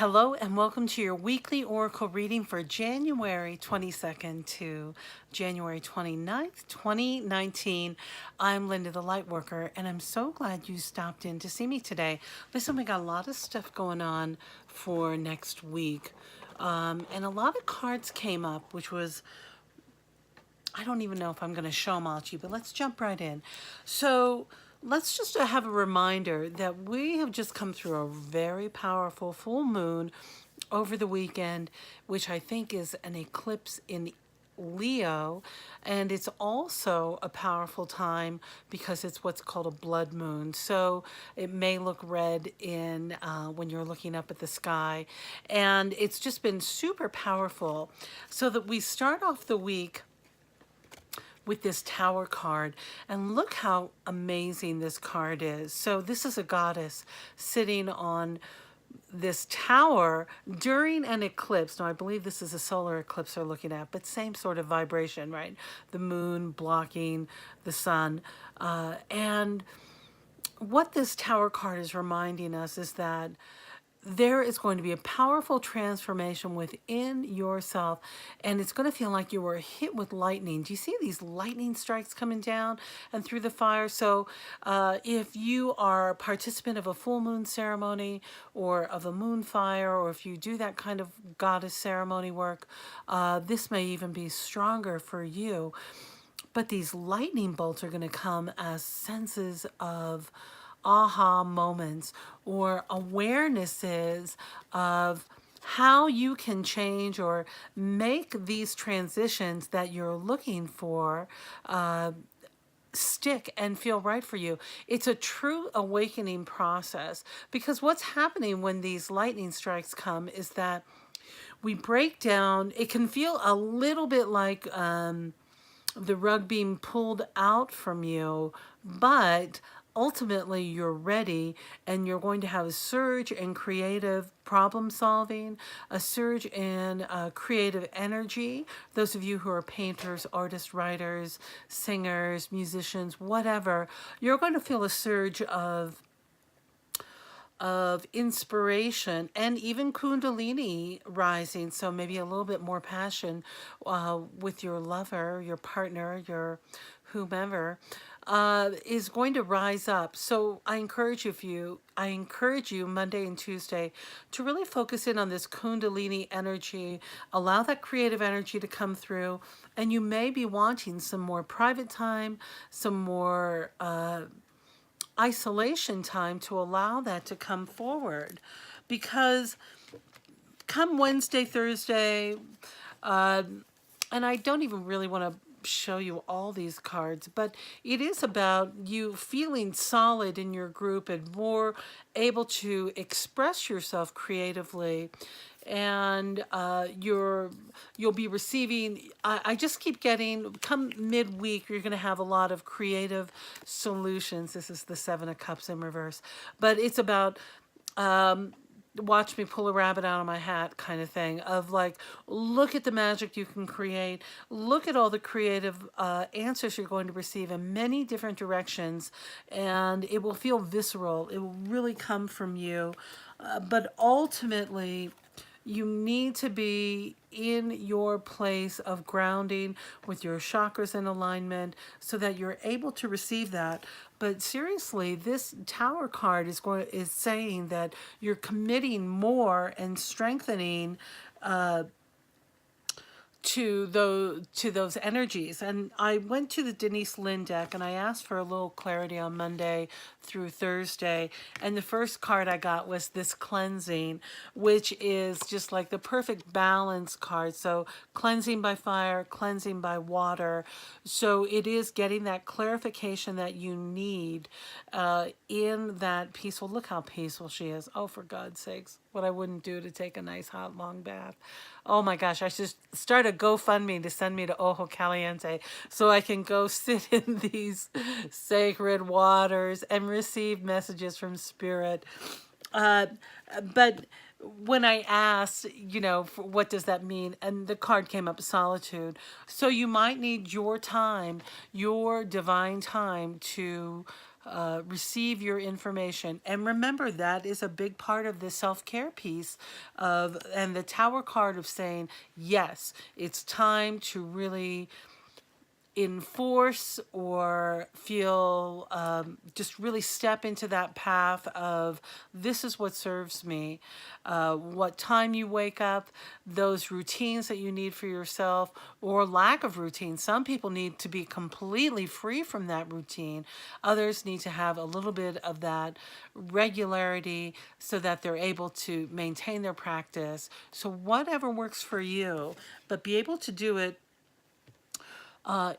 Hello and welcome to your weekly oracle reading for January 22nd to January 29th, 2019. I'm Linda the Lightworker, and I'm so glad you stopped in to see me today. Listen, we got a lot of stuff going on for next week, and a lot of cards came up, which was, I don't even know if I'm going to show them all to you, but let's jump right in. So let's just have a reminder that we have just come through a very powerful full moon over the weekend, which I think is an eclipse in Leo, and it's also a powerful time because it's what's called a blood moon. So it may look red in when you're looking up at the sky, and it's just been super powerful. So that we start off the week with this Tower card, and look how amazing this card is. So this is a goddess sitting on this tower during an eclipse. Now, I believe this is a solar eclipse we're looking at, but same sort of vibration, right? The moon blocking the sun. And what this Tower card is reminding us is that there is going to be a powerful transformation within yourself, and it's going to feel like you were hit with lightning. Do you see these lightning strikes coming down and through the fire? So if you are a participant of a full moon ceremony or of a moon fire, or if you do that kind of goddess ceremony work, this may even be stronger for you. But these lightning bolts are going to come as senses of aha moments or awarenesses of how you can change or make these transitions that you're looking for stick and feel right for you. It's a true awakening process, because what's happening when these lightning strikes come is that we break down. It can feel a little bit like the rug being pulled out from you, but ultimately you're ready, and you're going to have a surge in creative problem solving, a surge in creative energy. Those of you who are painters, artists, writers, singers, musicians, whatever, you're going to feel a surge of inspiration and even kundalini rising. So maybe a little bit more passion with your lover, your partner, your whomever is going to rise up. So I encourage you Monday and Tuesday to really focus in on this kundalini energy, allow that creative energy to come through, and you may be wanting some more private time, some more isolation time to allow that to come forward. Because come Wednesday, Thursday, and I don't even really want to show you all these cards, but it is about you feeling solid in your group and more able to express yourself creatively, and you'll be receiving, I just keep getting, come midweek, you're going to have a lot of creative solutions. This is the Seven of Cups in reverse, but it's about watch me pull a rabbit out of my hat kind of thing, of like, look at the magic you can create, look at all the creative answers you're going to receive in many different directions, and it will feel visceral. It will really come from you, but ultimately you need to be in your place of grounding with your chakras in alignment so that you're able to receive that. But seriously, this Tower card is saying that you're committing more and strengthening to those energies. And I went to the Denis Linn deck and I asked for a little clarity on Monday through Thursday, and the first card I got was this cleansing, which is just like the perfect balance card. So cleansing by fire, cleansing by water. So it is getting that clarification that you need in that peaceful. Look how peaceful she is. Oh, for God's sakes, what I wouldn't do to take a nice hot long bath. Oh my gosh, I should start a GoFundMe to send me to Ojo Caliente so I can go sit in these sacred waters and receive messages from Spirit. But when I asked, what does that mean? And the card came up, solitude. So you might need your time, your divine time to receive your information. And remember, that is a big part of the self-care piece and the Tower card of saying, yes, it's time to really enforce or feel just really step into that path of this is what serves me. What time you wake up, those routines that you need for yourself, or lack of routine. Some people need to be completely free from that routine. Others need to have a little bit of that regularity so that they're able to maintain their practice. So whatever works for you, but be able to do it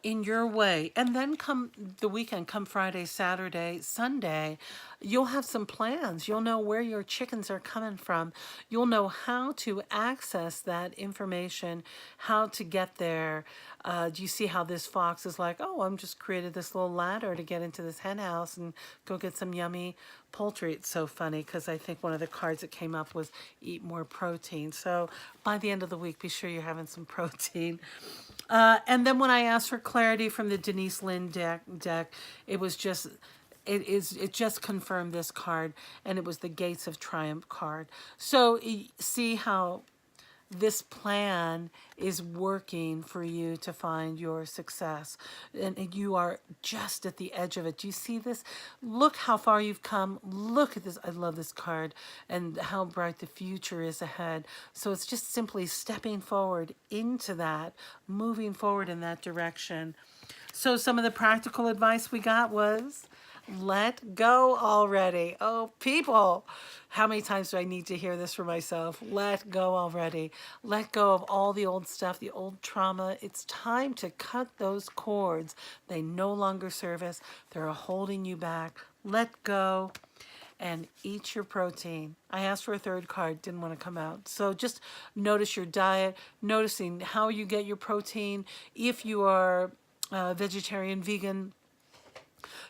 in your way. And then come the weekend, come Friday, Saturday, Sunday, you'll have some plans. You'll know where your chickens are coming from. You'll know how to access that information, how to get there. Do you see how this fox is like, oh, I'm just created this little ladder to get into this hen house and go get some yummy poultry. It's so funny because I think one of the cards that came up was eat more protein. So by the end of the week, be sure you're having some protein. And then when I asked for clarity from the Linn deck, it was just, it just confirmed this card, and it was the Gates of Triumph card. So see how this plan is working for you to find your success, and you are just at the edge of it. Do you see this? Look how far you've come. Look at this. I love this card, and how bright the future is ahead. So it's just simply stepping forward into that, moving forward in that direction. So some of the practical advice we got was, let go already. Oh, people, how many times do I need to hear this for myself? Let go already. Let go of all the old stuff, the old trauma. It's time to cut those cords. They no longer serve us. They're holding you back. Let go and eat your protein. I asked for a third card, didn't want to come out. So just notice your diet, noticing how you get your protein. If you are vegetarian, vegan,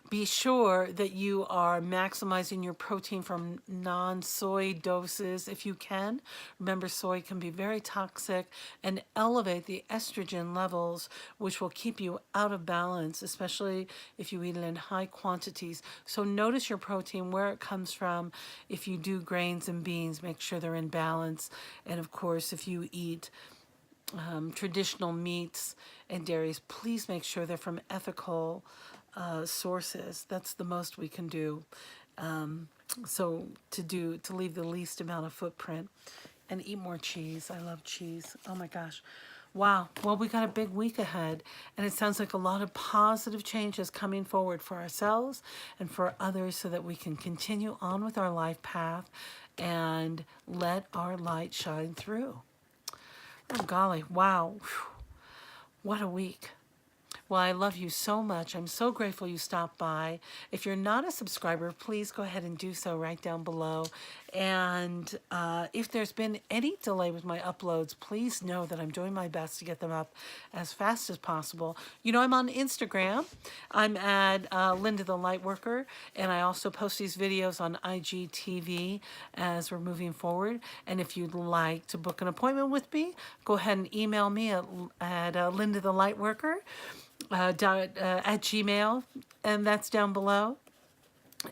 be sure that you are maximizing your protein from non-soy doses if you can. Remember, soy can be very toxic and elevate the estrogen levels, which will keep you out of balance, especially if you eat it in high quantities. So notice your protein, where it comes from. If you do grains and beans, make sure they're in balance. And of course, if you eat traditional meats and dairies, please make sure they're from ethical sources. That's the most we can do. So to leave the least amount of footprint, and eat more cheese. I love cheese. Oh my gosh. Wow. Well, we got a big week ahead, and it sounds like a lot of positive changes coming forward for ourselves and for others so that we can continue on with our life path and let our light shine through. Oh, golly. Wow. Whew. What a week. Well, I love you so much. I'm so grateful you stopped by. If you're not a subscriber, please go ahead and do so right down below. And if there's been any delay with my uploads, please know that I'm doing my best to get them up as fast as possible. You know, I'm on Instagram. I'm at Linda the Lightworker, and I also post these videos on IGTV as we're moving forward. And if you'd like to book an appointment with me, go ahead and email me at Linda the Lightworker. At Gmail, and that's down below.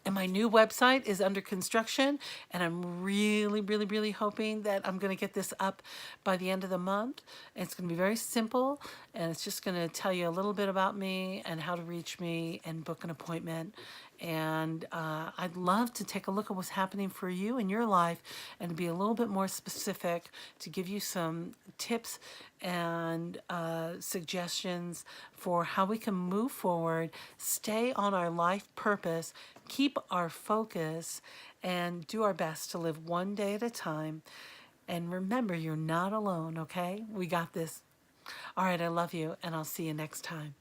And my new website is under construction, and I'm really hoping that I'm going to get this up by the end of the month. And it's going to be very simple, and it's just going to tell you a little bit about me and how to reach me and book an appointment. And I'd love to take a look at what's happening for you in your life and to be a little bit more specific, to give you some tips and suggestions for how we can move forward, stay on our life purpose, keep our focus, and do our best to live one day at a time. And remember, you're not alone, okay? We got this. All right, I love you, and I'll see you next time.